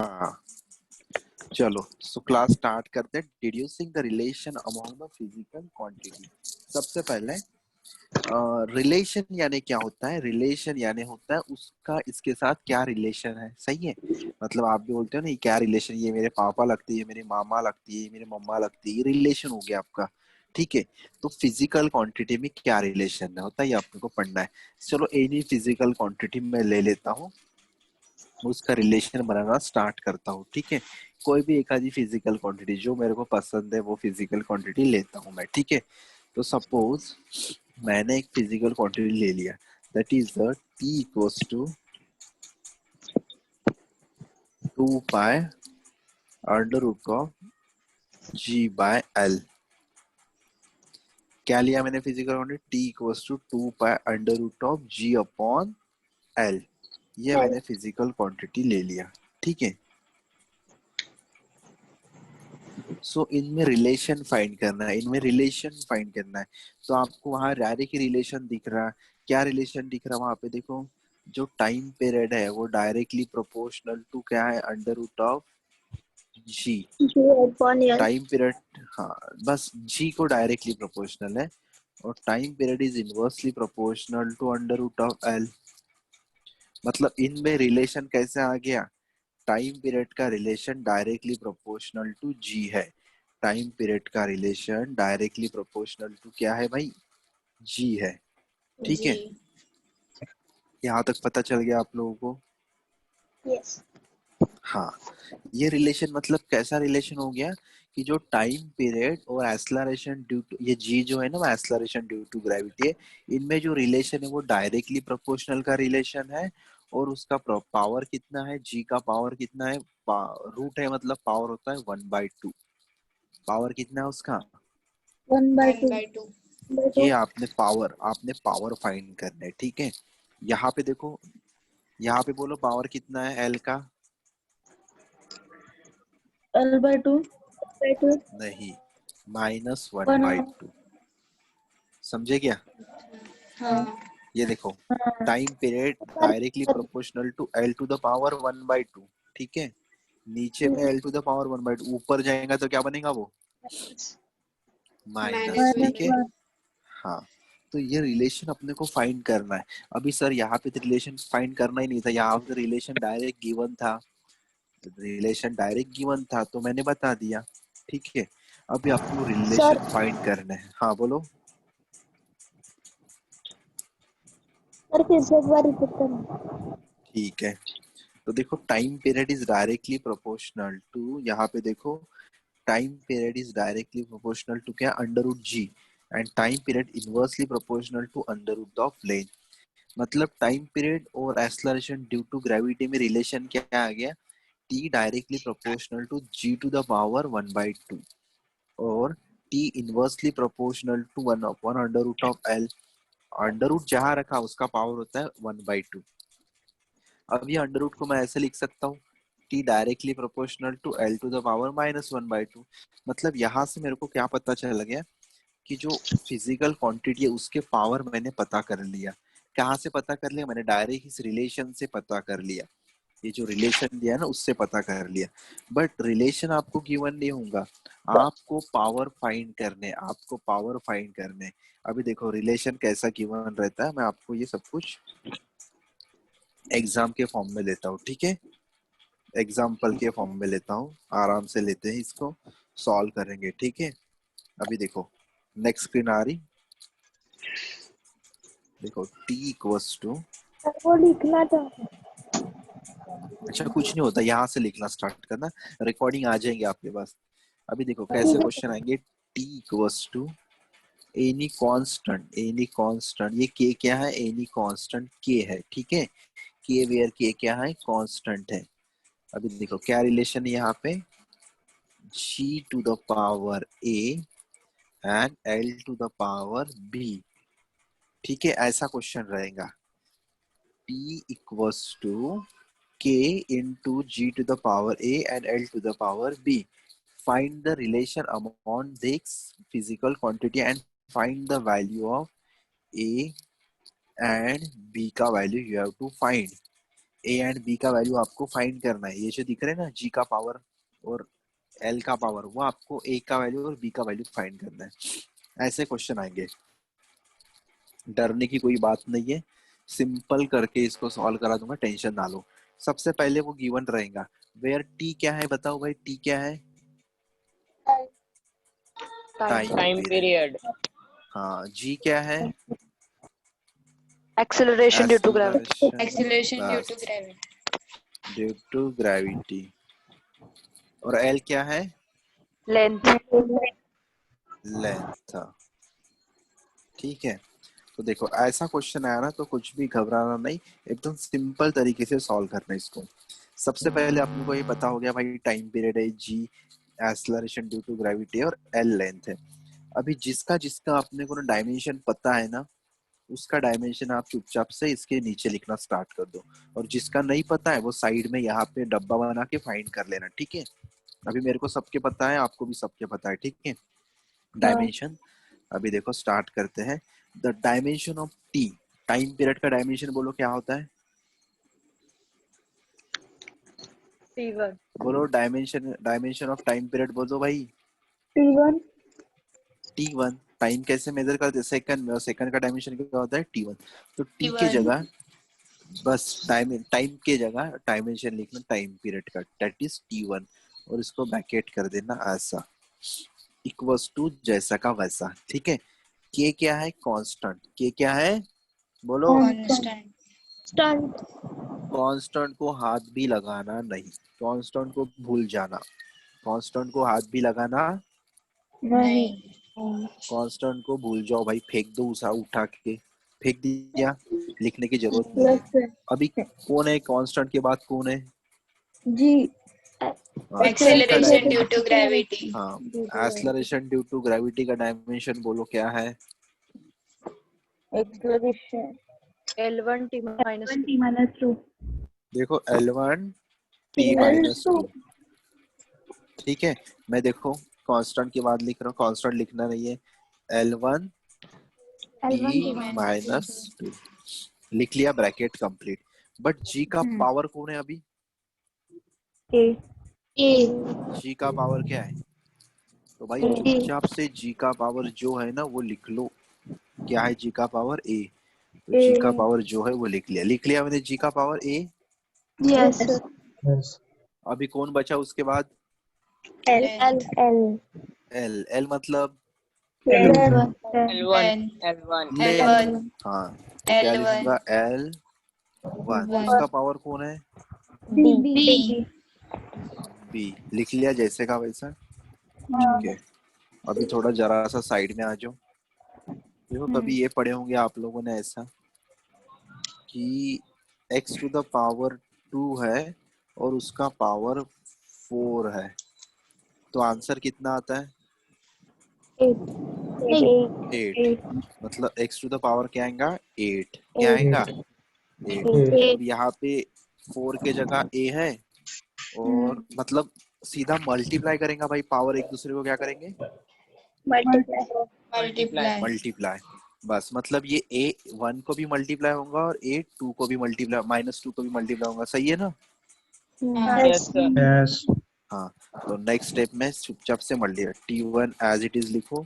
हाँ चलो, so class start करते हैं। Deducing the relation among the physical quantity. सबसे पहले रिलेशन यानी क्या होता है? रिलेशन यानी होता है उसका इसके साथ क्या रिलेशन है। सही है, मतलब आप भी बोलते हो ना, ये क्या रिलेशन, ये मेरे पापा लगती है, मेरे मामा लगती है, ये मेरे मम्मा लगती है, ये रिलेशन हो गया आपका। ठीक है, तो फिजिकल क्वांटिटी में क्या रिलेशन होता है ये आपको को पढ़ना है। चलो एनी फिजिकल क्वांटिटी में ले लेता हूँ, उसका रिलेशन बनाना स्टार्ट करता हूँ। ठीक है, कोई भी एक आधी फिजिकल क्वांटिटी जो मेरे को पसंद है वो फिजिकल क्वांटिटी लेता हूँ मैं। ठीक है, तो सपोज मैंने एक फिजिकल क्वांटिटी ले लिया, that is the T equals to 2 pi under root of G by L. क्या लिया मैंने physical quantity? T equals to 2 pi under root of G upon L. ये मैंने फिजिकल क्वांटिटी ले लिया। ठीक है, सो इनमें रिलेशन फाइंड करना है, इनमें रिलेशन फाइंड करना है। तो आपको वहां डायरेक्ट रिलेशन दिख रहा है। क्या रिलेशन दिख रहा है वहां पे? देखो, जो टाइम पीरियड है वो डायरेक्टली प्रोपोर्शनल टू क्या है? Under root of ji. Time period, हाँ बस जी को डायरेक्टली प्रोपोर्शनल है, और time period is inversely proportional to under root of L. मतलब इनमें रिलेशन कैसे आ गया? टाइम पीरियड का रिलेशन डायरेक्टली प्रोपोर्शनल टू जी है। टाइम पीरियड का रिलेशन डायरेक्टली प्रोपोर्शनल टू क्या है भाई? जी है। ठीक जी। है, यहाँ तक पता चल गया आप लोगों को? यस। हाँ, ये रिलेशन मतलब कैसा रिलेशन हो गया कि जो टाइम पीरियड और एक्सलरेशन ड्यू टू ये जी जो है ना, वो एक्सलरेशन ड्यू टू ग्रेविटी है। इनमें जो रिलेशन है वो डायरेक्टली प्रोपोर्शनल का रिलेशन है। और उसका पावर कितना है? जी का पावर कितना है? रूट है, मतलब पावर होता है 1/2। पावर कितना है उसका? 1/2। ये आपने पावर फाइंड करना है। ठीक है, यहाँ पे देखो, यहाँ पे बोलो पावर कितना है एल का? L/2। नहीं, minus one one by of. Two समझे क्या? हाँ। ये देखो, हाँ। Time period directly proportional to l to the power 1/2। ठीक है, नीचे में एल टू द पावर 1/2, ऊपर जाएगा तो क्या बनेगा वो? माइनस। माइनस ठीक है, वन। हाँ। तो ये रिलेशन अपने को फाइंड करना है। अभी सर यहाँ पे तो रिलेशन फाइंड करना ही नहीं था, यहाँ पे रिलेशन डायरेक्ट गिवन था। रिलेशन डायरेक्ट गिवन था तो मैंने बता दिया। ठीक है, अभी आपको सर रिलेशन फाइंड करना है। हाँ बोलो। सर फिर से एक बार रिपीट करना। ठीक है, तो देखो time period is directly proportional to, यहाँ पे देखो, time period is directly proportional to क्या? Under root g. And time period inversely proportional to under root of length. मतलब टाइम पीरियड और एक्सलरेशन ड्यू टू ग्रेविटी में relation क्या आ गया? T directly proportional to g to the power 1/2, और T inversely proportional to one upon under root of L. Under root जहां रखा उसका पावर होता है 1/2। अब ये अंडर रूट को मैं ऐसे लिख सकता हूँ, t directly proportional to l to the power -1/2। मतलब यहाँ से मेरे को क्या पता चल गया कि जो फिजिकल क्वांटिटी है उसके पावर मैंने पता कर लिया। कहाँ से पता कर लिया? मैंने डायरेक्ट इस रिलेशन से पता कर लिया। ये जो रिलेशन दिया है ना उससे पता कर लिया। बट रिलेशन आपको गिवन नहीं होगा, आपको पावर फाइंड करने, आपको पावर फाइंड करने। अभी देखो रिलेशन कैसा गिवन रहता है, मैं आपको ये सब कुछ एग्जाम के फॉर्म में लेता हूँ। ठीक है, एग्जाम्पल के फॉर्म में लेता हूँ, आराम से लेते हैं इसको, सॉल्व करेंगे। ठीक है, अभी देखो नेक्स्ट स्क्रीन आ रही, देखो t इक्वल्स टू, सर वो लिखना था। अच्छा कुछ नहीं होता, यहाँ से लिखना स्टार्ट करना, रिकॉर्डिंग आ जाएंगे आपके पास। अभी देखो कैसे ठीक क्वेश्चन आएंगे। t equals to any constant, ये k क्या है? एनी कांस्टेंट k है। ठीक है, k वेयर k क्या है? कांस्टेंट है। अभी देखो क्या रिलेशन है यहाँ पे? g to the power a and l to the power b। ठीक है, ऐसा क्वेश्चन रहेगा। p equals to k into g to the power a and l to the power b. Find the relation among this physical quantity and find the value of a and b का value you have to find. A and b का value आपको find करना है। ये जो दिख रहे हैं ना जी का पावर और एल का पावर, वो आपको ए का वैल्यू और बी का वैल्यू फाइंड करना है। ऐसे क्वेश्चन आएंगे, डरने की कोई बात नहीं है, सिंपल करके इसको सॉल्व करा दूंगा, टेंशन ना लो। सबसे पहले वो गिवन रहेगा, वेयर टी क्या है, बताओ भाई टी क्या है? Time time period. पीरियड, हाँ, जी क्या है? Acceleration due to gravity, acceleration due to बस, ग्रेविटी। Due to gravity. और एल क्या है? Length, length. ठीक है, तो देखो ऐसा क्वेश्चन आया ना तो कुछ भी घबराना नहीं, एकदम सिंपल तरीके से सॉल्व करना है इसको। सबसे पहले अपने को ये पता हो गया भाई टाइम पीरियड है, जी एक्सेलरेशन ड्यू टू ग्रेविटी और एल लेंथ है। अभी जिसका जिसका अपने को ना डायमेंशन पता है ना, उसका डायमेंशन आप चुपचाप से इसके नीचे लिखना स्टार्ट कर दो, और जिसका नहीं पता है वो साइड में यहाँ पे डब्बा बना के फाइंड कर लेना, ठीक है? अभी मेरे को सबके पता है, आपको भी सबके पता है, ठीक है? डायमेंशन अभी देखो स्टार्ट करते हैं। The dimension of T, time period का डायमेंशन बोलो क्या होता है? T1, बोलो dimension, dimension of time period बोलो भाई। T1, T1। टाइम कैसे मेजर करते हैं? सेकंड में, सेकंड का डायमेंशन क्या होता है? T1। तो टी के T1, जगह बस टाइम, टाइम के जगह डायमेंशन लिखना टाइम पीरियड का, दैट इज T1, और इसको ब्रैकेट कर देना ऐसा, इक्वल्स टू जैसा का वैसा, ठीक है? के क्या है? कांस्टेंट। के क्या है बोलो? constant, stunt, कांस्टेंट को हाथ भी लगाना नहीं, कांस्टेंट को भूल जाना, कांस्टेंट को हाथ भी लगाना, नहीं, कांस्टेंट को भूल जाओ भाई, फेंक दो उसे, उठा के फेंक दिया, लिखने की जरूरत नहीं है। plus अभी कौन है कांस्टेंट के बाद? कौन है? G, हाँ, जी का acceleration due to gravity, हाँ, एक्सेलरेशन ड्यू टू ग्रेविटी का डायमेंशन बोलो क्या है? acceleration, L1 T minus 2, T minus 2, देखो L1 T T minus minus 2, 2, ठीक है? मैं देखो कांस्टेंट के बाद लिख रहा हूँ, कांस्टेंट लिखना नहीं है, L1 L1 T T minus minus 2 लिख लिया, ब्रैकेट कंप्लीट। बट जी का पावर कौन है अभी? A, A, जी का पावर क्या है? तो भाई A, चुपचाप से जी का पावर जो है ना वो लिख लो। क्या है जी का पावर? ए। तो जी का A, पावर जो है वो लिख लिया, लिख लिया मैंने जी का पावर ए। yes, अभी कौन बचा उसके बाद? L, L, L, L. L मतलब L1, L1, L1, लेंथ। हाँ, तो क्या लिखूंगा? L one. उसका पावर कौन है? B, B, b. लिख लिया जैसे का वैसा, ठीक है? अभी थोड़ा जरा सा साइड में आ जाओ। देखो कभी ये पढ़े होंगे आप लोगों ने ऐसा कि x टू द पावर 2 है और उसका पावर 4 है, तो आंसर कितना आता है? 8, 8। मतलब x टू द पावर क्या आएगा? 8। क्या आएगा? 8। 8, अब यहाँ पे 4 के जगह a है, और मतलब सीधा मल्टीप्लाई करेंगे भाई, पावर एक दूसरे को क्या करेंगे? multiply, multiply, multiply. बस मतलब ये A1 को भी मल्टीप्लाई होगा और A2 को भी मल्टीप्लाई, -2 को भी मल्टीप्लाई होगा, सही है ना? yes sir, हाँ, तो नेक्स्ट स्टेप में चुपचाप से multiply, T1 as it is लिखो,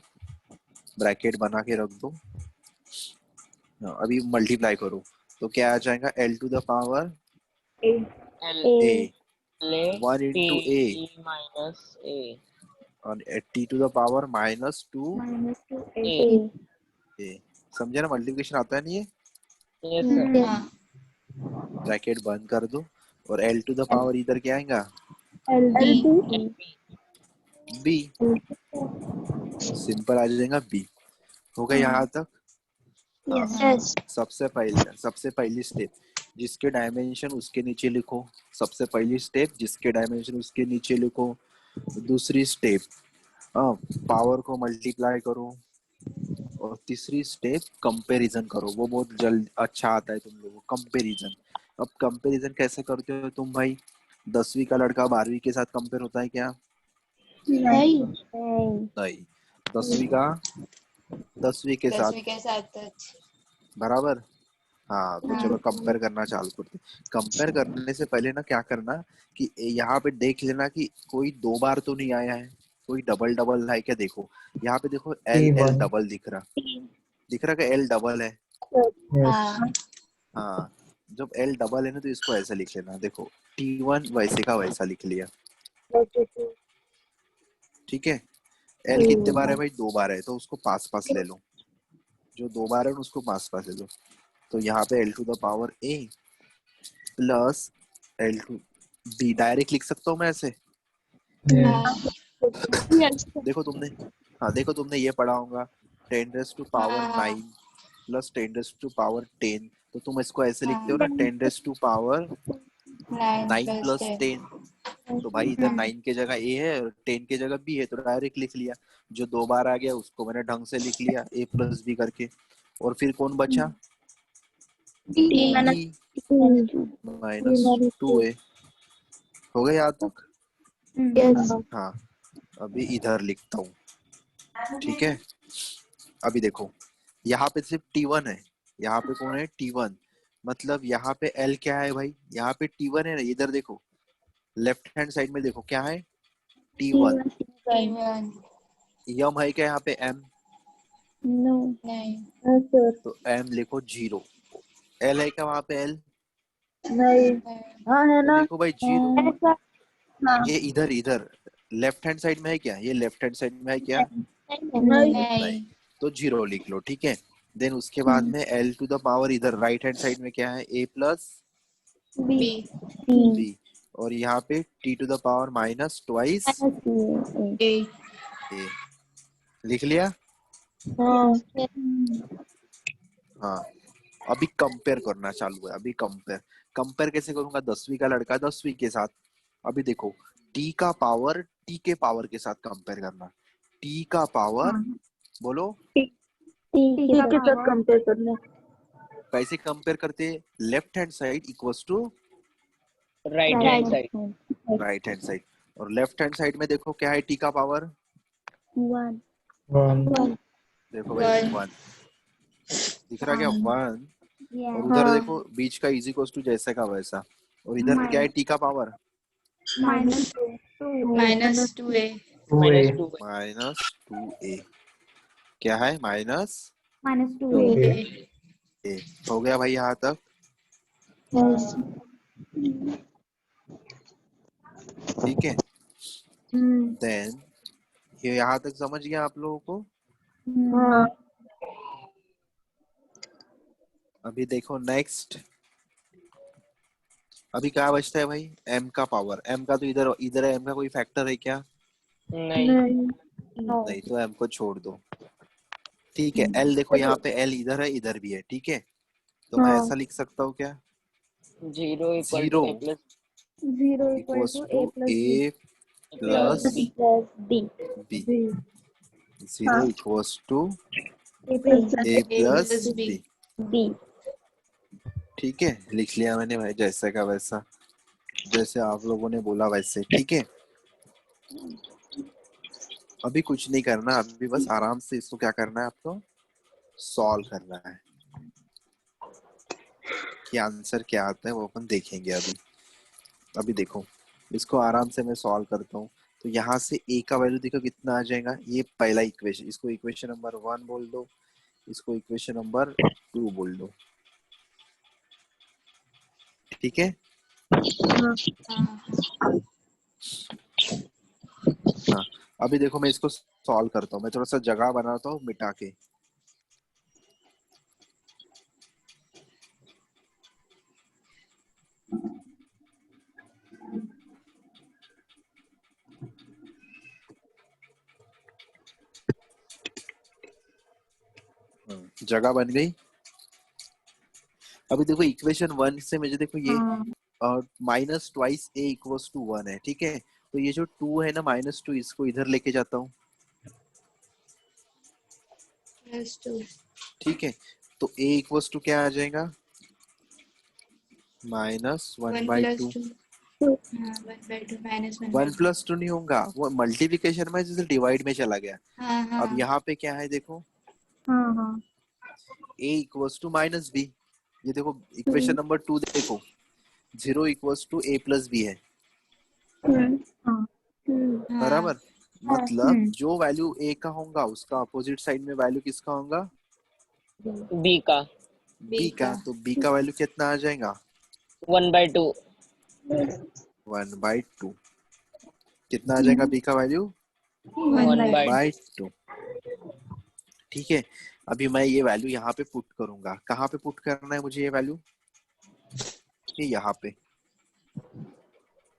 ब्रैकेट बना के रख दो। हाँ, अभी मल्टीप्लाई करो तो क्या आ जाएगा? L to the power A, L, A, ले 1 T, into A, T minus A, और T to the power -2 minus 2, A, A, A। समझे ना? मल्टीप्लिकेशन आता है नहीं ये? yes sir, ब्रैकेट बंद कर दो, और L टू द पावर इधर क्या आएगा? LB, LB, B। सिंपल आ जाएगा B। हो गया यहाँ तक? हाँ, yes, सबसे पहली स्टेप, जिसके डायमेंशन उसके नीचे लिखो। सबसे पहली स्टेप, जिसके डायमेंशन उसके नीचे लिखो। दूसरी स्टेप, पावर को मल्टीप्लाई करो। और तीसरी स्टेप कंपैरिजन करो, वो बहुत जल्द अच्छा आता है तुम लोगों को, कंपैरिजन। अब कंपैरिजन कैसे करते हो तुम भाई? 10वीं का लड़का 12वीं के साथ कंपेयर होता है क्या? नहीं, नहीं। 10वीं का 10वीं के साथ के साथ बराबर। हाँ तो चलो कंपेयर करना चालू करते हैं। कंपेयर करने से पहले ना क्या करना कि यहाँ पे देख लेना कि कोई दो बार तो नहीं आया है, कोई डबल डबल है क्या। देखो यहाँ पे देखो एल एल T1. डबल दिख रहा कि एल डबल है। Yes. हाँ जब एल डबल है ना तो इसको ऐसा लिख लेना। देखो T1 वैसे का वैसा लिख लिया, ठीक है। एल कितने बार है भाई, दो बार है, तो उसको पास पास ले लो। जो दो बार है उसको पास पास ले लो। तो यहाँ पे l to the power a plus l to b direct लिख सकता हूँ मैं ऐसे। Yes. देखो तुमने, हाँ देखो तुमने ये पढ़ा होगा 10 raise to power 9 plus 10 raise to power 10। तो तुम इसको ऐसे लिखते हो ना 10 रेज टू पावर 9 प्लस 10। तो भाई इधर 9 के जगह ए है और 10 के जगह बी है, तो डायरेक्ट लिख लिया। जो दो बार आ गया उसको मैंने ढंग से लिख लिया ए प्लस बी करके। और फिर कौन बचा, डी माइनस 2a। हो गया यहाँ तक। हाँ अभी इधर लिखता हूँ, ठीक है। अभी देखो यहाँ पे सिर्फ T1 है, यहाँ पे कौन है T1, मतलब यहाँ पे L क्या है भाई, यहाँ पे T1 है ना। इधर देखो लेफ्ट हैंड साइड में देखो क्या है T1। यम है क्या यहाँ पे M, तो M लिखो 0। L है क्या वहाँ पे L, तो लिखो भाई 0। ये इधर इधर लेफ्ट हैंड साइड में है क्या, ये लेफ्ट हैंड साइड में है क्या, नहीं, तो 0 लिख लो, ठीक है। देन उसके बाद में L टू द पावर इधर राइट हैंड साइड में क्या है A प्लस B, और यहाँ पे T to the power minus twice A लिख लिया। हाँ अभी कंपेयर करना चालू है। अभी कंपेयर कंपेयर कैसे करूंगा, 10वीं का लड़का 10वीं के साथ। अभी देखो T का पावर T के पावर के साथ कंपेयर करना। T का पावर बोलो कंपेयर करना कैसे कंपेयर करते, left hand side equals to right hand side. Right hand side, और लेफ्ट हैंड साइड में देखो क्या है T का पावर, 1 1. देखो भाई 1 दिख रहा क्या 1। और उधर देखो बीच का इज इक्वल्स टू जैसे का वैसा, और इधर क्या है T का power -2 minus 2a। Minus 2a, क्या है माइनस -2 a। हो गया भाई यहाँ तक, ठीक है। देन ये यहाँ तक समझ गया आप लोगों को। अभी देखो नेक्स्ट, अभी क्या बचता है भाई M का पावर। M का तो इधर इधर है, M का कोई फैक्टर है क्या, नहीं। नहीं, तो M को छोड़ दो, ठीक है। L देखो यहाँ पे L इधर है इधर भी है, ठीक है। तो मैं ऐसा लिख सकता हूँ क्या, 0 equal to zero a plus equals to A plus B B, 0 equals to A plus B, B ठीक है। लिख लिया मैंने भाई जैसे का वैसा, जैसे आप लोगों ने बोला वैसे, ठीक है। अभी कुछ नहीं करना, अभी बस आराम से इसको क्या करना है आपको, सॉल्व करना है। कि आंसर क्या आता है वो अपन देखेंगे अभी। अभी देखो इसको आराम से मैं सॉल्व करता हूँ। तो यहाँ से A का वैल्यू देखो कितना आ जाएगा, ये पहला इक्वेशन, इसको इक्वेशन नंबर 1 बोल दो, इसको इक्वेशन नंबर 2 बोल दो, ठीक है। हाँ अभी देखो मैं इसको सॉल्व करता हूँ, मैं थोड़ा सा जगह बनाता हूँ मिटा के। जगह बन गई। अभी देखो इक्वेशन 1 से मुझे देखो ये minus twice A equals to 1 है, ठीक है। तो ये जो 2 है ना -2, इसको इधर लेके जाता हूँ, ठीक है। तो A इक्वल्स टू क्या आ जाएगा, -1/2। 1+2 नहीं होगा, वो मल्टीप्लिकेशन में जैसे डिवाइड में चला गया। अब यहाँ पे क्या है देखो A इक्वल्स टू -B, ये देखो इक्वेशन नंबर 2 देखो, 0 equals to a plus b है, बराबर। मतलब जो वैल्यू a का होगा उसका अपोजिट साइड में वैल्यू किसका होगा, B का b का। तो b का वैल्यू कितना आ जाएगा, 1/2 1/2। कितना आ जाएगा b का वैल्यू, 1/2 1/2। ठीक है, अभी मैं ये वैल्यू यहाँ पे पुट करूंगा। कहाँ पे पुट करना है मुझे ये वैल्यू, ये यहाँ पे।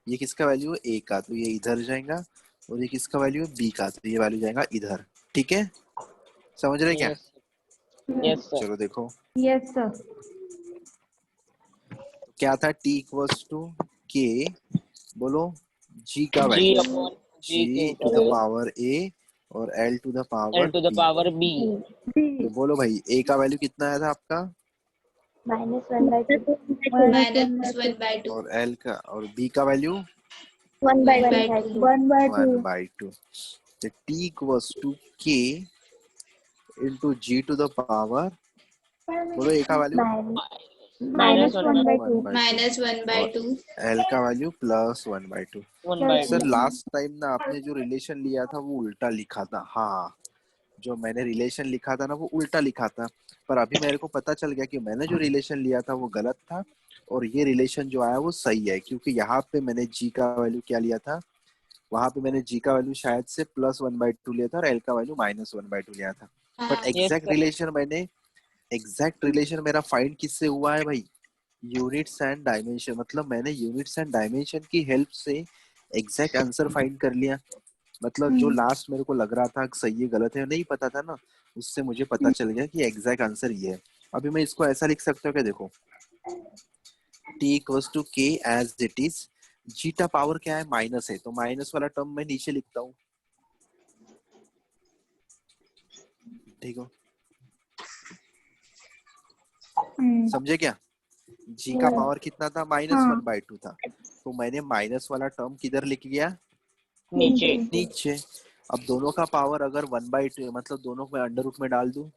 ये किसका वैल्यू है, a का, तो ये इधर जाएगा। और ये किसका वैल्यू है, b का, तो ये वैल्यू जाएगा इधर। ठीक है, समझ रहे क्या। यस सर चलो देखो यस सर। क्या था, t इक्वल्स टू k, बोलो g का G value, upon g G के टू द ऊपर पावर a और l to the L power to the b। power B तो बोलो भाई a का वैल्यू कितना आया था आपका, -1/2 -1/2 और l का और b का वैल्यू 1/2 1/2। तो t equals to k into g to the power, बोलो a का वैल्यू -1/2 1/2 और l का value plus 1/2। 1/2 sir last time ना आपने जो रिलेशन लिया था वो उल्टा लिखा था। हाँ, जो मैंने रिलेशन लिखा था ना वो उल्टा लिखा था, पर अभी मेरे को पता चल गया कि मैंने जो रिलेशन लिया था वो गलत था, और ये रिलेशन जो आया वो सही है। क्योंकि यहाँ पे मैंने g का वैल्यू क्या लिया था, वहां पे मैंने g का वैल्यू शायद से +1/2 लिया था और l का वैल्यू -1/2 लिया था। बट यस एग्जैक्ट रिलेशन मेरा फाइंड किससे हुआ है भाई, यूनिट्स एंड डायमेंशन। मतलब मैंने यूनिट्स एंड डायमेंशन की हेल्प से एग्जैक्ट आंसर फाइंड कर लिया। मतलब जो लास्ट मेरे को लग रहा था सही है गलत है नहीं पता था ना, उससे मुझे पता चल गया कि एग्जैक्ट आंसर ये है। अभी मैं इसको ऐसा लिख सकता हूँ क्या, देखो t equals to k as it is, zeta power क्या है, माइनस है, तो माइनस वाला टर्म मैं नीचे लिखता हूँ। ठीक हो, समझे क्या। g का पावर कितना था, -1/2 था, तो मैंने माइनस वाला टर्म किधर लिख गया, नीचे नीचे। अब दोनों का पावर अगर 1/2 मतलब दोनों में अंडर रूट में डाल दूं,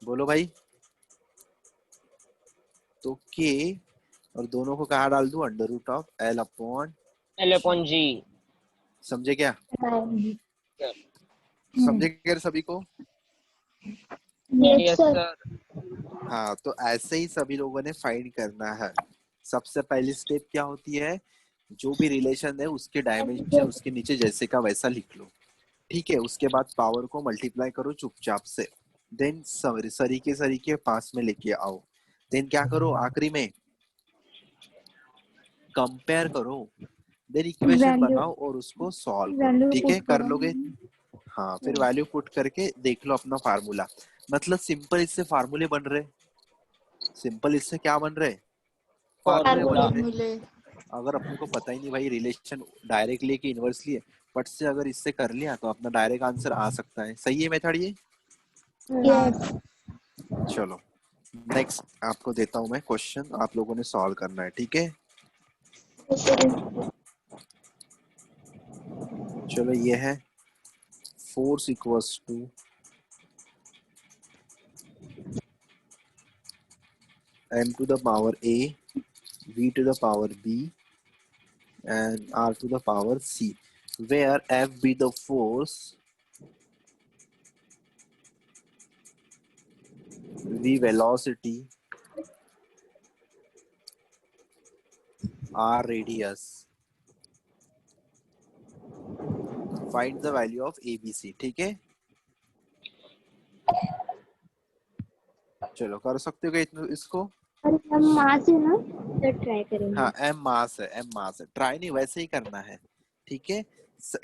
बोलो भाई, तो k और दोनों को कहाँ डाल दूं, under root of l upon, L/G समझे क्या, समझे क्या सभी को। यस सर हाँ, तो ऐसे ही सभी लोगों ने फाइंड करना है। सबसे पहली स्टेप क्या होती है, जो भी रिलेशन है उसके डायमेंशन उसके नीचे जैसे का वैसा लिख लो। ठीक है, उसके बाद पावर को मल्टीप्लाई करो चुपचाप से, देन सरीके पास में लेके आओ, देन क्या करो, आखिरी में कंपेयर करो, देन इक्वेशन बनाओ और उसको सॉल्व करो। ठीक है, कर लोगे। हाँ, फिर वैल्यू पुट करके देख लो अपना फार्मूला। मतलब सिंपल इससे फार्मूले बन रहे, सिंपल इससे क्या बन रहे, फार्मूले बन फॉर्मूला रहे। अगर अपने को पता ही नहीं भाई रिलेशन डायरेक्टली कि इनवर्सली है, बट से अगर इससे कर लिया तो अपना डायरेक्ट आंसर आ सकता है। सही है मेथड ये। चलो नेक्स्ट आपको देता हूँ मैं क्वेश्चन, आप लोगों ने सॉल्व करना है। ठीक है, चलो ये है, force equals to m to the power a, v to the power b and r to the power c, where f be the force, v velocity, r radius, find the value of abc। ठीक है, चलो कर सकते हो क्या इतना इसको। और हम मास है ना, तो ट्राई करेंगे। हाँ, m मास है, m मास है, ट्राई नहीं वैसे ही करना है। ठीक है,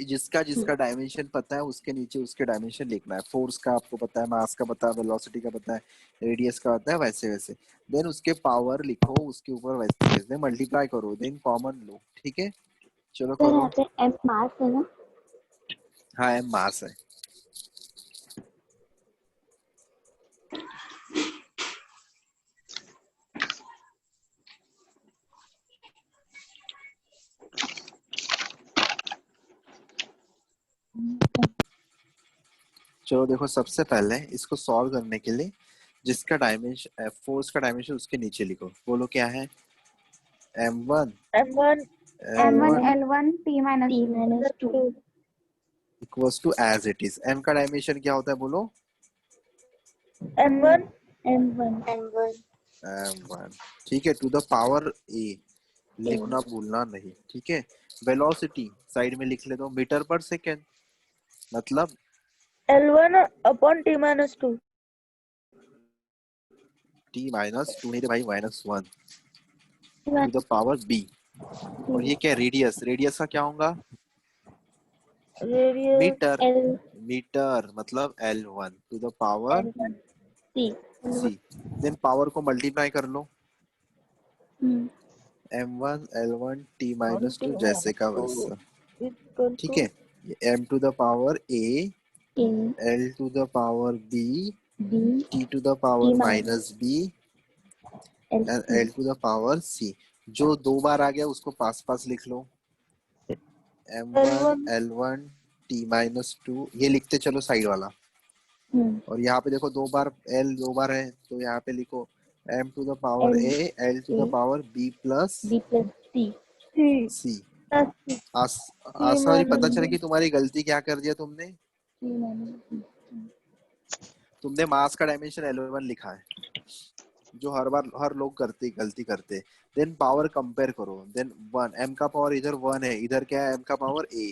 जिसका जिसका डायमेंशन पता है उसके नीचे उसके डायमेंशन लिखना है। फोर्स का आपको पता है, मास का पता है, वेलोसिटी का पता है, रेडियस का पता है, वैसे वैसे देन उसके पावर लिखो, उसके ऊपर वैसे वैसे मल्टीप्लाई करो, देन कॉमन लो। ठीक है, चलो सर करो। यहाँ पे एम मास है ना। हाँ, m मास है। चलो देखो, सबसे पहले इसको सॉल्व करने के लिए जिसका डायमेंशन फोर्स का डायमेंशन उसके नीचे लिखो। बोलो क्या है? m1 M1 M1 l1 L1 T minus T T minus 2. Equals to as it is. m का डायमेंशन क्या होता है? बोलो। M1 M1 m1, ठीक है। टू द पावर a, लिखना भूलना नहीं, ठीक है। वेलोसिटी साइड में लिख ले दो, मीटर पर सेकेंड, मतलब L1 upon T minus 2. t minus two मेरे भाई -1 टू द पावर b। और ये क्या? रेडियस, रेडियस का क्या होगा? Radius मीटर, L मीटर मतलब l1 to the power L1 T c। Then power को मल्टीप्लाई कर लो, हम्म m1 l1 t माइनस 2 जैसे का वैसा, equal ठीक to है। m to the power a, A l to the power b, B t to the T power minus minus b L and C l to the power c। जो दो बार आ गया उसको पास पास लिख लो, m1 L1 l1 t minus 2, ये लिखते चलो side वाला। और यहाँ पे देखो दो बार l दो बार है, तो यहाँ पे लिखो m to the power L a l to the A power b plus B plus C C c। plus C आसानी पता चले minus कि तुम्हारी गलती क्या कर दिया तुमने। C minus तुमने मास का डायमेंशन l1 लिखा है, जो हर बार हर लोग करते गलती करते। देन पावर कंपेयर करो, देन 1 m का पावर इधर 1 है, इधर क्या है? m का power a।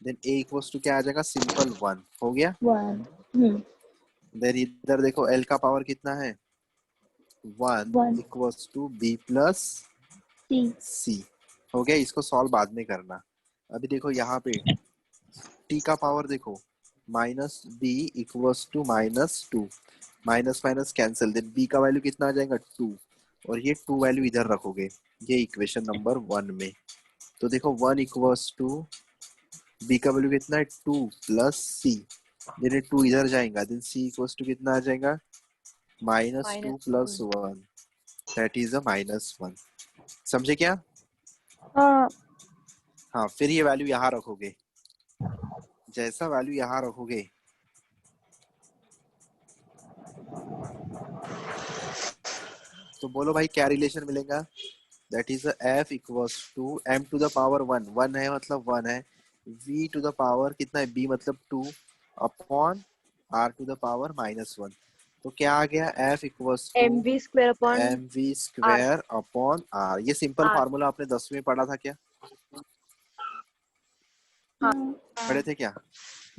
Then a equals to क्या आ जाएगा? सिंपल 1 हो गया। 1 देन इधर देखो l का पावर कितना है? 1 1 equals to b plus C c हो गया। इसको सॉल्व बाद में करना। अभी देखो यहाँ पे t का पावर देखो, minus b equals to -2, minus minus cancel, then b का वैल्यू कितना आ जाएगा? 2। और ये 2 वैल्यू इधर रखोगे, ये इक्वेशन नंबर 1 में। तो देखो 1 इक्वल्स टू b का वैल्यू कितना है? 2 प्लस c, देन 2 इधर जाएगा, देन c इक्वल्स टू कितना आ जाएगा? -2 प्लस 1, दैट इज अ -1। समझे क्या? हाँ हाँ, फिर ये वैल्यू यहाँ रखोगे, जैसा वैल्यू यहाँ रखोगे तो बोलो भाई क्या रिलेशन मिलेगा? That is f equals to m to the power 1, 1 है मतलब 1 है, v टू द पावर कितना है? b मतलब 2 upon r to the power -1। तो क्या आ गया? f equals to MV square upon mv R square upon r। ये सिंपल R फार्मूला आपने 10वीं में पढ़ा था क्या? हाँ पढ़े थे क्या?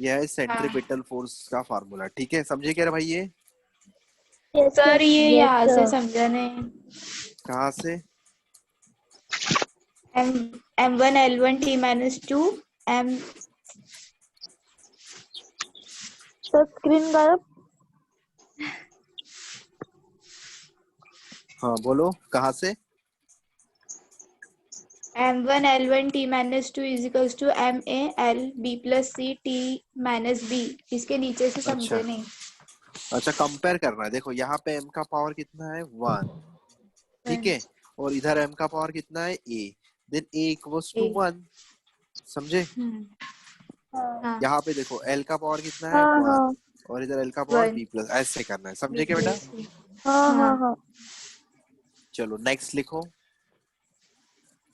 ये है सेंट्रीपिटल फोर्स का फार्मूला, ठीक है। समझे क्या रे भाई? ये Yes sir सर ये yes यहाँ से sir समझा नहीं। कहाँ से? M1 L1 T minus 2 M तो स्क्रीन गायब। हाँ बोलो कहाँ से? M1 L1 T minus 2 is equals to MA L B plus C T minus B। इसके नीचे से अच्छा समझे नहीं। अच्छा, कंपेयर करना है। देखो यहाँ पे m का पावर कितना है? 1, ठीक है। और इधर m का पावर कितना है? a, then a equals to A 1। समझे? हाँ यहाँ पे देखो l का पावर कितना है? हाँ 1, हाँ और इधर l का पावर 1 b प्लस, ऐसे करना है। B समझे क्या बेटा? plus C। हाँ हाँ हाँ हाँ चलो नेक्स्ट लिखो,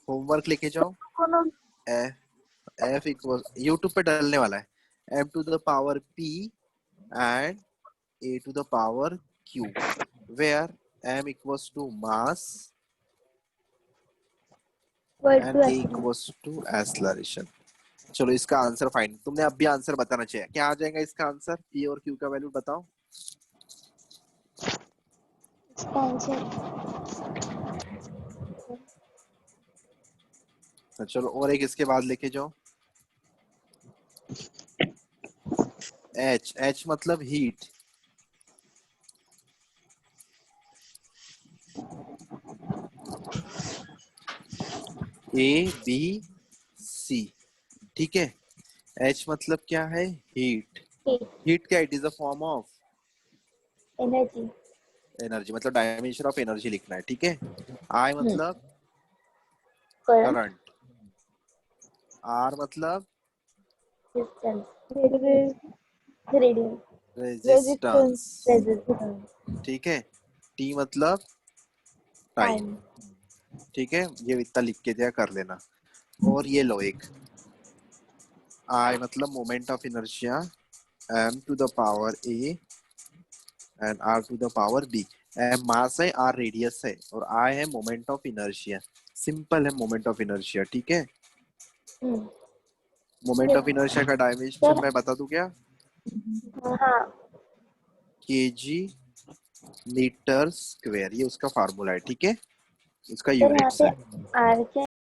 होमवर्क लेके जाओ। कौन f इक्वल यूट्यूब पे डालने वाला है, m to the power p and a to the power q, where m equals to mass word and to a acceleration equals to acceleration। चलो इसका आंसर फाइंड, तुमने अब भी आंसर बताना चाहिए। क्या आ जाएगा इसका आंसर? p और q का वैल्यू बताओ। expansion चलो और एक इसके बाद लेके जाओ, h, h मतलब हीट, a b c, ठीक है। h मतलब क्या है? हीट। heat हीट क्या? It is a form of energy energy, मतलब डायमेंशन ऑफ एनर्जी लिखना है, ठीक है। I मतलब current करंट, R मतलब distance रे radius रेजिस्टेंस, रेजिस्टेंस ठीक है। टी मतलब टाइम, टाइम ठीक है, ये इतना लिख के दिया कर लेना। और ये लो एक आई मतलब moment of inertia m to the power a and r to the power b। m मास है, r रेडियस है और I है मोमेंट ऑफ इनर्शिया। सिंपल है मोमेंट ऑफ इनर्शिया, ठीक है। मोमेंट ऑफ इनर्शिया का डायमेंशन मैं बता दूं क्या? हाँ kg मीटर स्क्वायर, ये उसका फार्मूला है, ठीक है, इसका सर यहाँ यूनिट्स पे है। आर क्या